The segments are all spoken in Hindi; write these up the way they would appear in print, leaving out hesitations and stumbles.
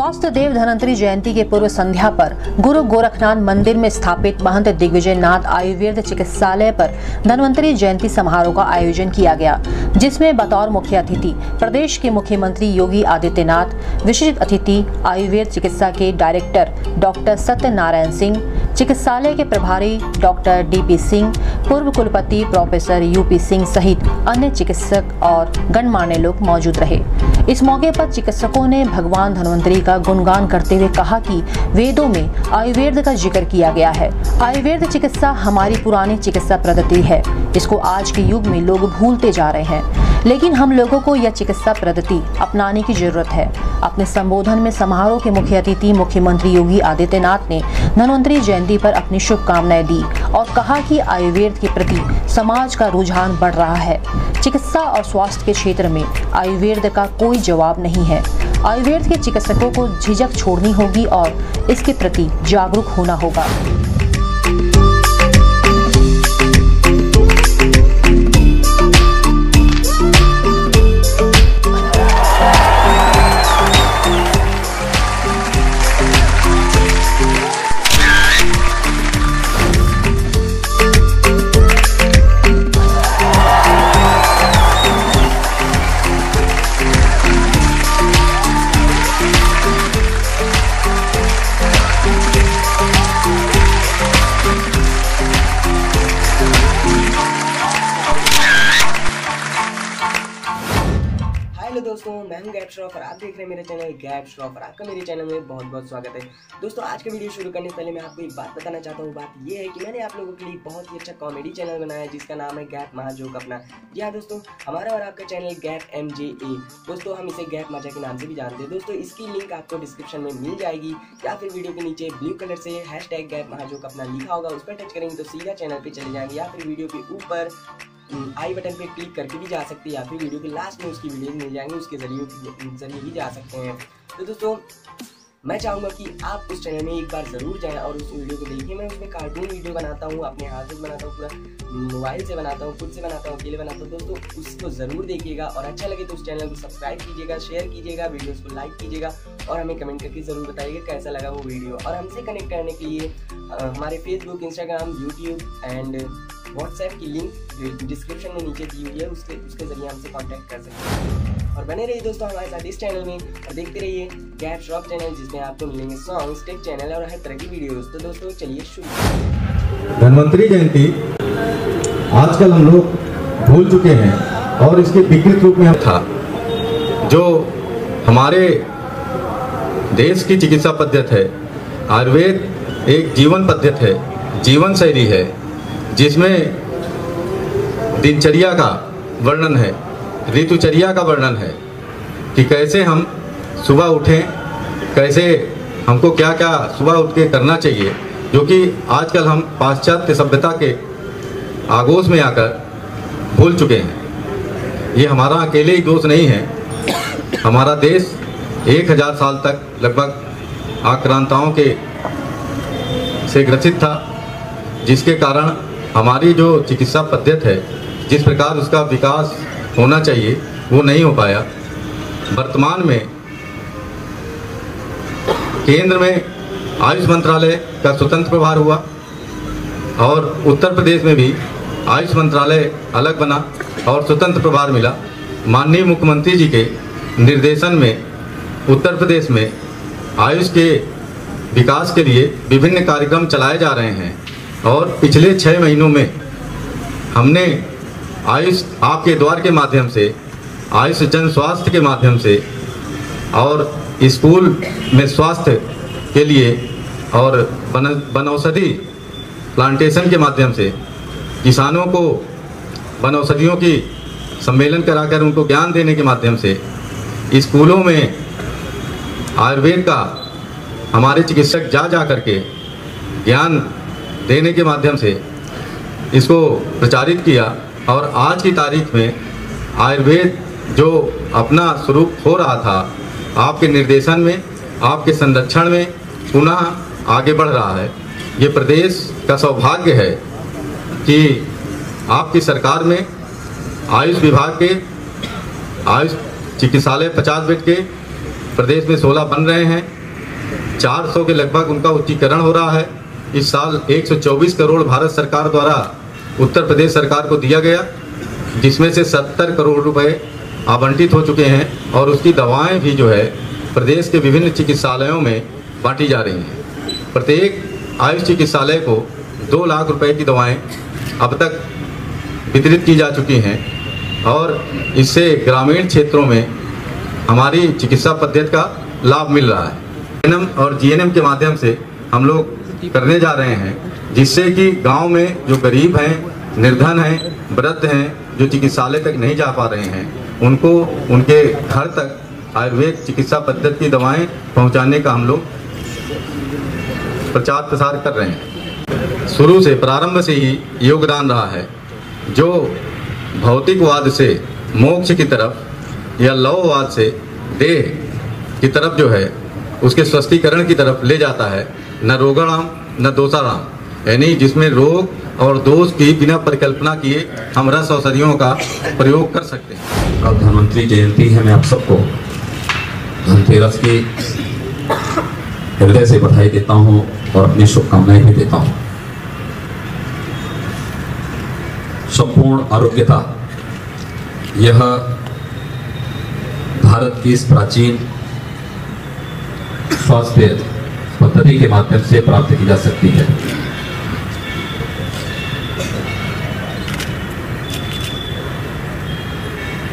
स्वास्थ्य देव धन्वंतरी जयंती के पूर्व संध्या पर गुरु गोरखनाथ मंदिर में स्थापित महंत दिग्विजय नाथ आयुर्वेद चिकित्सालय पर धन्वंतरी जयंती समारोह का आयोजन किया गया, जिसमें बतौर मुख्य अतिथि प्रदेश के मुख्यमंत्री योगी आदित्यनाथ, विशिष्ट अतिथि आयुर्वेद चिकित्सा के डायरेक्टर डॉक्टर सत्यनारायण सिंह, चिकित्सालय के प्रभारी डॉक्टर डीपी सिंह, पूर्व कुलपति प्रोफेसर यूपी सिंह सहित अन्य चिकित्सक और गणमान्य लोग मौजूद रहे। इस मौके पर चिकित्सकों ने भगवान धन्वंतरी का गुणगान करते हुए कहा कि वेदों में आयुर्वेद का जिक्र किया गया है। आयुर्वेद चिकित्सा हमारी पुरानी चिकित्सा पद्धति है, इसको आज के युग में लोग भूलते जा रहे हैं, लेकिन हम लोगों को यह चिकित्सा पद्धति अपनाने की जरूरत है। अपने संबोधन में समारोह के मुख्य अतिथि मुख्यमंत्री योगी आदित्यनाथ ने धन्वंतरी जयंती पर अपनी शुभकामनाएं दी और कहा कि आयुर्वेद के प्रति समाज का रुझान बढ़ रहा है। चिकित्सा और स्वास्थ्य के क्षेत्र में आयुर्वेद का कोई जवाब नहीं है। आयुर्वेद के चिकित्सकों को झिझक छोड़नी होगी और इसके प्रति जागरूक होना होगा। हेलो दोस्तों, मैं हूं गैप श्रॉफ और आप देख रहे हैं मेरे चैनल गैप श्रॉफ और आपका मेरे चैनल में बहुत बहुत स्वागत है। दोस्तों, आज का वीडियो शुरू करने से पहले मैं आपको एक बात बताना चाहता हूं। बात ये है कि मैंने आप लोगों के लिए बहुत ही अच्छा कॉमेडी चैनल बनाया है जिसका नाम है गैप महाजोक अपना। जी हाँ दोस्तों, हमारा और आपका चैनल गैप MJA। दोस्तों, हम इसे गैप माचा के नाम से भी जानते हैं। दोस्तों, इसकी लिंक आपको डिस्क्रिप्शन में मिल जाएगी या फिर वीडियो के नीचे ब्लू कलर से #गैप महाजोक अपना लिखा होगा, उस पर टच करेंगे तो सीधा चैनल पे चले जाएंगे, या फिर वीडियो के ऊपर आई बटन पे क्लिक करके भी जा सकते हैं, या फिर वीडियो के लास्ट में उसकी वीडियोस मिल जाएंगी, उसके जरिए भी जा सकते हैं। तो दोस्तों, मैं चाहूँगा कि आप उस चैनल में एक बार ज़रूर जाएं और उस वीडियो को देखिए। मैं उसमें कार्टून वीडियो बनाता हूँ, अपने हाथ से बनाता हूँ, पूरा मोबाइल से बनाता हूँ, खुद से बनाता हूँ, अकेले बनाता हूँ। दोस्तों, उसको ज़रूर देखिएगा और अच्छा लगे तो उस चैनल को सब्सक्राइब कीजिएगा, शेयर कीजिएगा, वीडियोज़ को लाइक कीजिएगा और हमें कमेंट करके ज़रूर बताइएगा कैसा लगा वो वीडियो। और हमसे कनेक्ट करने के लिए हमारे Facebook, Instagram, YouTube and WhatsApp की लिंक डिस्क्रिप्शन में नीचे दी हुई है, उसके जरिए हमसे कांटेक्ट कर सकते हैं। और बने रहिए दोस्तों हमारे साथ इस चैनल में और देखते रहिए गैप श्रॉफ चैनल, जिसमें आपको मिलेंगे सॉन्ग्स, टेक चैनल और हर तरह की वीडियोस। तो दोस्तों, चलिए शुरू। धन्वंतरी जयंती आजकल हम लोग भूल चुके हैं और इसके विकृत रूप में हम था जो हमारे देश की चिकित्सा पद्धति है। आयुर्वेद एक जीवन पद्धति है, जीवन शैली है, जिसमें दिनचर्या का वर्णन है, ऋतुचर्या का वर्णन है कि कैसे हम सुबह उठें, कैसे हमको क्या क्या सुबह उठ के करना चाहिए, जो कि आजकल हम पाश्चात्य सभ्यता के आगोश में आकर भूल चुके हैं। ये हमारा अकेले ही दोष नहीं है। हमारा देश 1000 साल तक लगभग आक्रांताओं के से ग्रसित था, जिसके कारण हमारी जो चिकित्सा पद्धति है, जिस प्रकार उसका विकास होना चाहिए वो नहीं हो पाया। वर्तमान में केंद्र में आयुष मंत्रालय का स्वतंत्र प्रभार हुआ और उत्तर प्रदेश में भी आयुष मंत्रालय अलग बना और स्वतंत्र प्रभार मिला। माननीय मुख्यमंत्री जी के निर्देशन में उत्तर प्रदेश में आयुष के विकास के लिए विभिन्न कार्यक्रम चलाए जा रहे हैं और पिछले 6 महीनों में हमने आयुष आपके द्वार के माध्यम से, आयुष जन स्वास्थ्य के माध्यम से और स्कूल में स्वास्थ्य के लिए और वनौषधि प्लांटेशन के माध्यम से किसानों को वनौषधियों की सम्मेलन कराकर उनको ज्ञान देने के माध्यम से स्कूलों में आयुर्वेद का हमारे चिकित्सक जा करके ज्ञान देने के माध्यम से इसको प्रचारित किया। और आज की तारीख में आयुर्वेद जो अपना स्वरूप हो रहा था, आपके निर्देशन में, आपके संरक्षण में पुनः आगे बढ़ रहा है। ये प्रदेश का सौभाग्य है कि आपकी सरकार में आयुष विभाग के आयुष चिकित्सालय 50 बेड के प्रदेश में 16 बन रहे हैं। 400 के लगभग उनका उच्चीकरण हो रहा है। इस साल 124 करोड़ भारत सरकार द्वारा उत्तर प्रदेश सरकार को दिया गया, जिसमें से 70 करोड़ रुपए आवंटित हो चुके हैं और उसकी दवाएं भी जो है प्रदेश के विभिन्न चिकित्सालयों में बांटी जा रही हैं। प्रत्येक आयुष चिकित्सालय को 2 लाख रुपए की दवाएं अब तक वितरित की जा चुकी हैं और इससे ग्रामीण क्षेत्रों में हमारी चिकित्सा पद्धति का लाभ मिल रहा है। एएनएम और जीएनएम के माध्यम से हम लोग करने जा रहे हैं, जिससे कि गांव में जो गरीब हैं, निर्धन हैं, वृद्ध हैं, जो चिकित्सालय तक नहीं जा पा रहे हैं, उनको उनके घर तक आयुर्वेद चिकित्सा पद्धति की दवाएं पहुंचाने का हम लोग प्रचार प्रसार कर रहे हैं। शुरू से प्रारंभ से ही योगदान रहा है। जो भौतिकवाद से मोक्ष की तरफ या लौहवाद से देह की तरफ जो है उसके स्वस्थीकरण की तरफ ले जाता है, न रोगाणाम न दोषाराम, यानी जिसमें रोग और दोष की बिना परिकल्पना किए हम रस औषधियों का प्रयोग कर सकते हैं। कल धन्वंतरी जयंती है। मैं आप सबको धनतेरस की हृदय से बधाई देता हूं और अपनी शुभकामनाएं भी देता हूं। संपूर्ण आरोग्यता, यह भारत की इस प्राचीन स्वास्थ्य पद्धति के माध्यम से प्राप्त की जा सकती है।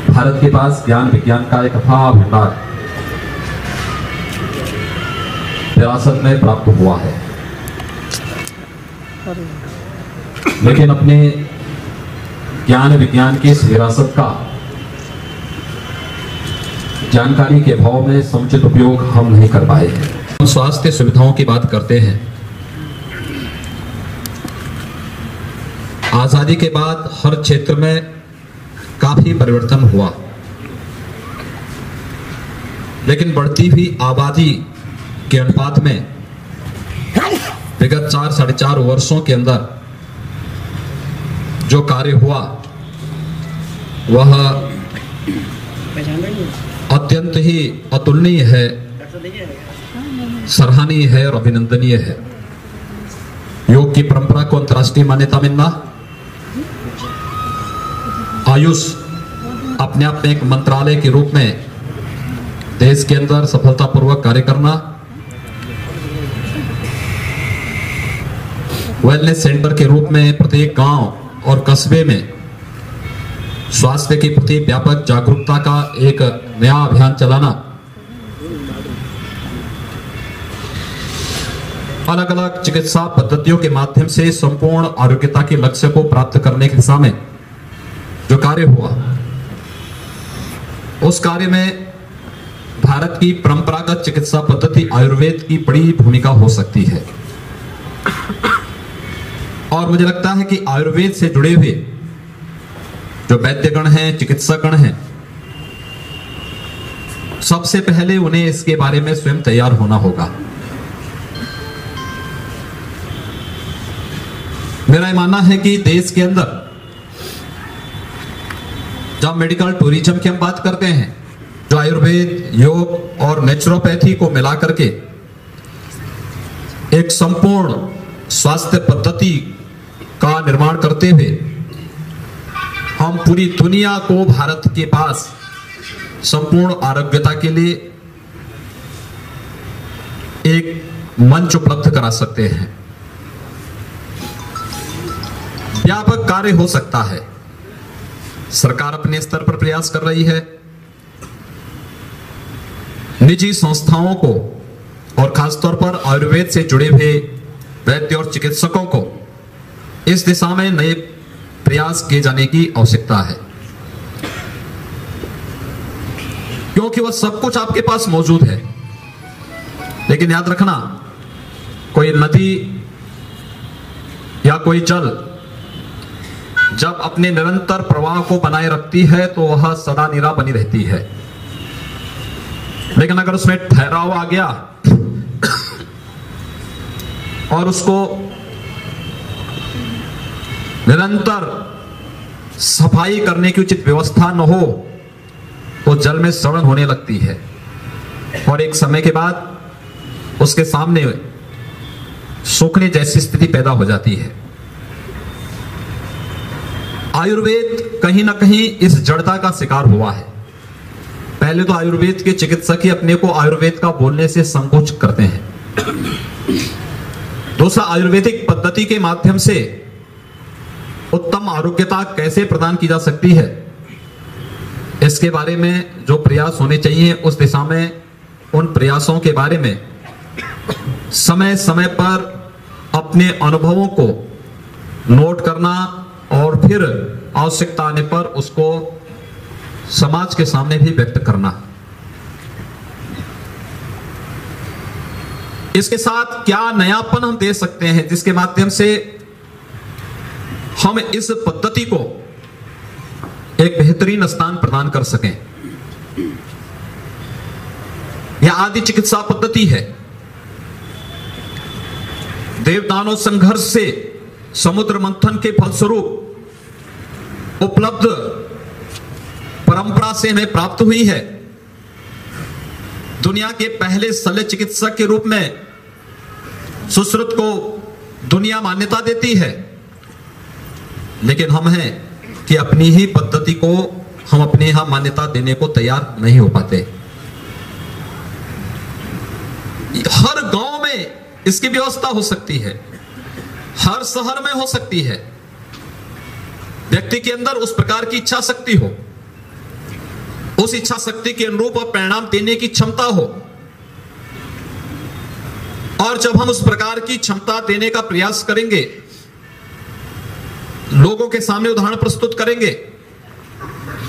भारत के पास ज्ञान विज्ञान का एक अथाह भंडार विरासत में प्राप्त हुआ है, लेकिन अपने ज्ञान विज्ञान की इस विरासत का जानकारी के अभाव में समुचित उपयोग हम नहीं कर पाए हैं। हम स्वास्थ्य सुविधाओं की बात करते हैं। आजादी के बाद हर क्षेत्र में काफी परिवर्तन हुआ, लेकिन बढ़ती हुई आबादी के अनुपात में विगत 4-4.5 वर्षों के अंदर जो कार्य हुआ वह अत्यंत ही अतुलनीय है, सराहनीय है और अभिनंदनीय है। योग की परंपरा को अंतर्राष्ट्रीय मान्यता मिलना, आयुष अपने आप में एक मंत्रालय के रूप में देश के अंदर सफलतापूर्वक कार्य करना, वेलनेस सेंटर के रूप में प्रत्येक गांव और कस्बे में स्वास्थ्य के प्रति व्यापक जागरूकता का एक नया अभियान चलाना, अलग अलग चिकित्सा पद्धतियों के माध्यम से संपूर्ण आरोग्यता के लक्ष्य को प्राप्त करने की दिशा में जो कार्य हुआ, उस कार्य में भारत की परंपरागत चिकित्सा पद्धति आयुर्वेद की बड़ी भूमिका हो सकती है। और मुझे लगता है कि आयुर्वेद से जुड़े हुए जो वैद्यगण हैं, चिकित्सकगण हैं, सबसे पहले उन्हें इसके बारे में स्वयं तैयार होना होगा। मेरा मानना है कि देश के अंदर जब मेडिकल टूरिज्म की हम बात करते हैं, जो आयुर्वेद, योग और नेचुरोपैथी को मिला करके एक संपूर्ण स्वास्थ्य पद्धति का निर्माण करते हुए हम पूरी दुनिया को भारत के पास संपूर्ण आरोग्यता के लिए एक मंच उपलब्ध करा सकते हैं। व्यापक कार्य हो सकता है। सरकार अपने स्तर पर प्रयास कर रही है, निजी संस्थाओं को और खासतौर पर आयुर्वेद से जुड़े हुए वैद्य और चिकित्सकों को इस दिशा में नए प्रयास किए जाने की आवश्यकता है, क्योंकि वह सब कुछ आपके पास मौजूद है। लेकिन याद रखना, कोई नदी या कोई जल जब अपने निरंतर प्रवाह को बनाए रखती है तो वह सदा नीरा बनी रहती है, लेकिन अगर उसमें ठहराव आ गया और उसको निरंतर सफाई करने की उचित व्यवस्था न हो तो जल में सड़न होने लगती है। और एक समय के बाद उसके सामने सूखने जैसी स्थिति पैदा हो जाती है। आयुर्वेद कहीं ना कहीं इस जड़ता का शिकार हुआ है। पहले तो आयुर्वेद के चिकित्सक ही अपने को आयुर्वेद का बोलने से संकोच करते हैं। दूसरा, आयुर्वेदिक पद्धति के माध्यम से उत्तम आरोग्यता कैसे प्रदान की जा सकती है, इसके बारे में जो प्रयास होने चाहिए उस दिशा में उन प्रयासों के बारे में समय समय पर अपने अनुभवों को नोट करना और फिर आवश्यकता आने पर उसको समाज के सामने भी व्यक्त करना। इसके साथ क्या नयापन हम दे सकते हैं जिसके माध्यम से हम इस पद्धति को एक बेहतरीन स्थान प्रदान कर सकें। यह आदि चिकित्सा पद्धति है। देवदानव संघर्ष से समुद्र मंथन के फलस्वरूप उपलब्ध परंपरा से हमें प्राप्त हुई है। दुनिया के पहले शल्य चिकित्सक के रूप में सुश्रुत को दुनिया मान्यता देती है, लेकिन हम हैं कि अपनी ही पद्धति को हम अपने यहां मान्यता देने को तैयार नहीं हो पाते। हर गांव में इसकी व्यवस्था हो सकती है, हर शहर में हो सकती है। व्यक्ति के अंदर उस प्रकार की इच्छा शक्ति हो, उस इच्छा शक्ति के अनुरूप परिणाम देने की क्षमता हो, और जब हम उस प्रकार की क्षमता देने का प्रयास करेंगे, लोगों के सामने उदाहरण प्रस्तुत करेंगे,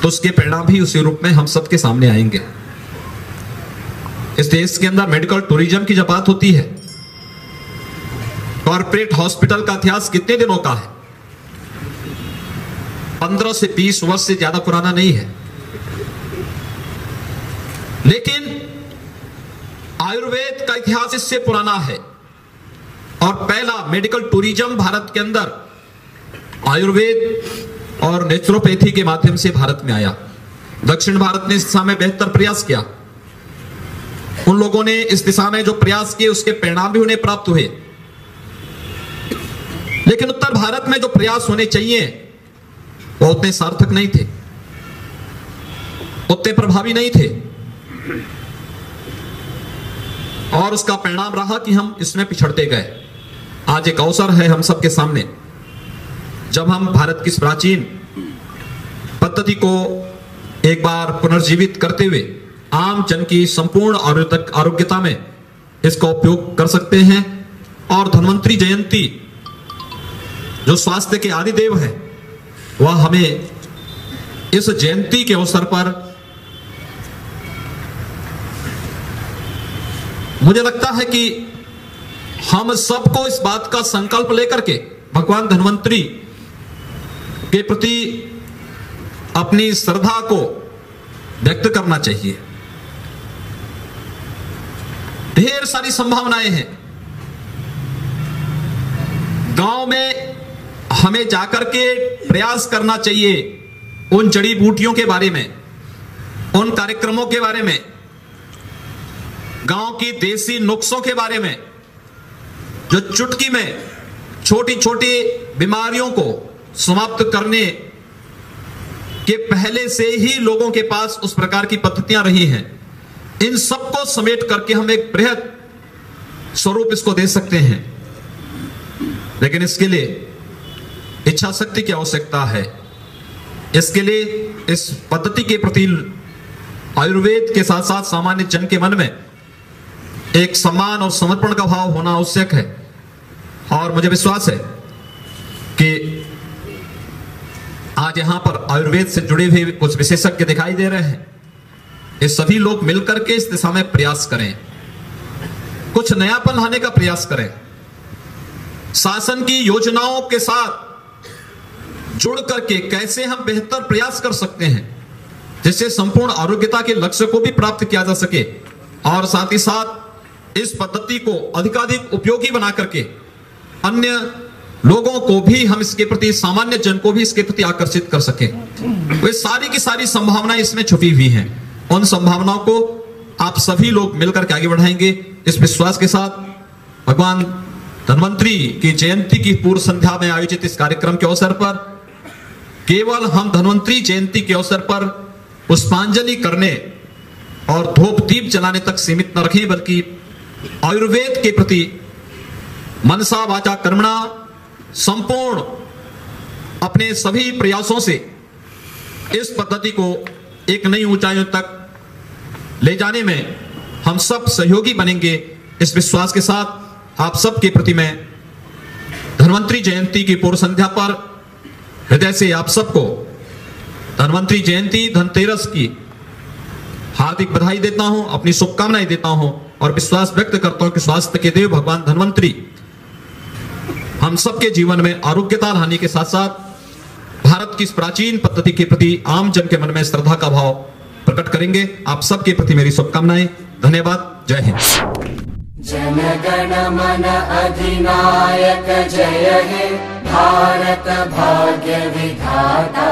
तो उसके परिणाम भी उसी रूप में हम सबके सामने आएंगे। इस देश के अंदर मेडिकल टूरिज्म की जब बात होती है, कॉर्पोरेट हॉस्पिटल का इतिहास कितने दिनों का है? 15 से 20 वर्ष से ज्यादा पुराना नहीं है। लेकिन आयुर्वेद का इतिहास इससे पुराना है, और पहला मेडिकल टूरिज्म भारत के अंदर आयुर्वेद और नेचुरोपैथी के माध्यम से भारत में आया। दक्षिण भारत ने इस दिशा में बेहतर प्रयास किया। उन लोगों ने इस दिशा में जो प्रयास किए उसके परिणाम भी उन्हें प्राप्त हुए। लेकिन उत्तर भारत में जो प्रयास होने चाहिए वो उतने सार्थक नहीं थे, उतने प्रभावी नहीं थे, और उसका परिणाम रहा कि हम इसमें पिछड़ते गए। आज एक अवसर है हम सबके सामने, जब हम भारत की प्राचीन पद्धति को एक बार पुनर्जीवित करते हुए आम जन की संपूर्ण आरोग्यता में इसका उपयोग कर सकते हैं। और धन्वंतरी जयंती जो स्वास्थ्य के आदिदेव है, वह हमें इस जयंती के अवसर पर मुझे लगता है कि हम सबको इस बात का संकल्प लेकर के भगवान धन्वंतरी के प्रति अपनी श्रद्धा को व्यक्त करना चाहिए। ढेर सारी संभावनाएं हैं। गांव में हमें जाकर के प्रयास करना चाहिए उन जड़ी बूटियों के बारे में, उन कार्यक्रमों के बारे में, गांव की देसी नुस्खों के बारे में, जो चुटकी में छोटी छोटी बीमारियों को समाप्त करने के पहले से ही लोगों के पास उस प्रकार की पद्धतियां रही हैं। इन सबको समेट करके हम एक बृहद स्वरूप इसको दे सकते हैं, लेकिन इसके लिए इच्छा शक्ति की आवश्यकता है। इसके लिए इस पद्धति के प्रति आयुर्वेद के साथ साथ सामान्य जन के मन में एक सम्मान और समर्पण का भाव होना आवश्यक है। और मुझे विश्वास है कि आज यहां पर आयुर्वेद से जुड़े हुए कुछ विशेषज्ञ दिखाई दे रहे हैं। ये सभी लोग मिलकर के इस दिशा में प्रयास करें, कुछ नयापन लाने का प्रयास करें, शासन की योजनाओं के साथ जुड़ करके कैसे हम बेहतर प्रयास कर सकते हैं जिससे संपूर्ण आरोग्यता के लक्ष्य को भी प्राप्त किया जा सके, और साथ ही साथ इस पद्धति को अधिकाधिक उपयोगी बना करके अन्य लोगों को भी हम इसके प्रति, सामान्य जन को भी इसके प्रति आकर्षित कर सके। वे सारी की सारी संभावनाएं इसमें छुपी हुई हैं। उन संभावनाओं को आप सभी लोग मिलकर के आगे बढ़ाएंगे। इस विश्वास के साथ भगवान धन्वंतरी की जयंती की पूर्व संध्या में आयोजित इस कार्यक्रम के अवसर पर केवल हम धन्वंतरी जयंती के अवसर पर पुष्पांजलि करने और धूप दीप जलाने तक सीमित न रखें, बल्कि आयुर्वेद के प्रति मनसा वाचा कर्मणा संपूर्ण अपने सभी प्रयासों से इस पद्धति को एक नई ऊंचाइयों तक ले जाने में हम सब सहयोगी बनेंगे। इस विश्वास के साथ आप सबके प्रति मैं धन्वंतरी जयंती की पूर्व संध्या पर हृदय से आप सबको धन्वंतरी जयंती धनतेरस की हार्दिक बधाई देता हूं, अपनी शुभकामनाएं देता हूं और विश्वास व्यक्त करता हूं कि स्वास्थ्य के देव भगवान धन्वंतरी हम सबके जीवन में आरोग्यता लाने के साथ साथ भारत की इस प्राचीन पद्धति के प्रति आम जन के मन में श्रद्धा का भाव प्रकट करेंगे। आप सबके प्रति मेरी शुभकामनाएं। धन्यवाद। जय हिंद। जन गण मन अधिनायक जय हे भारत भाग्य विधाता।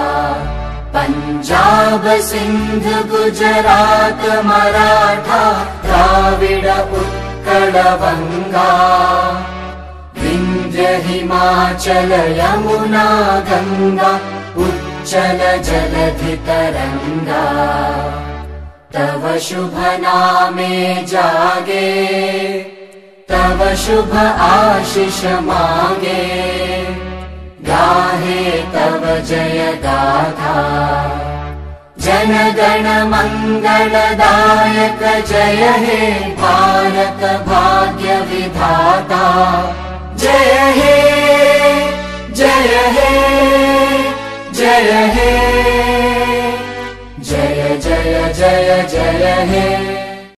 पंजाब सिंध गुजरात मराठा द्राविड़ उत्कल बंगा। विंध्य हिमाचल यमुना गंगा उच्चल जलधि तरंगा। तव शुभ नामे जागे तव शुभ आशीष मांगे। गाहे तव जय गाथा जन गण मंगलदायक जय हे भारत भाग्य विधाता। जय हे जय हे जय हे जय जय जय जय हे।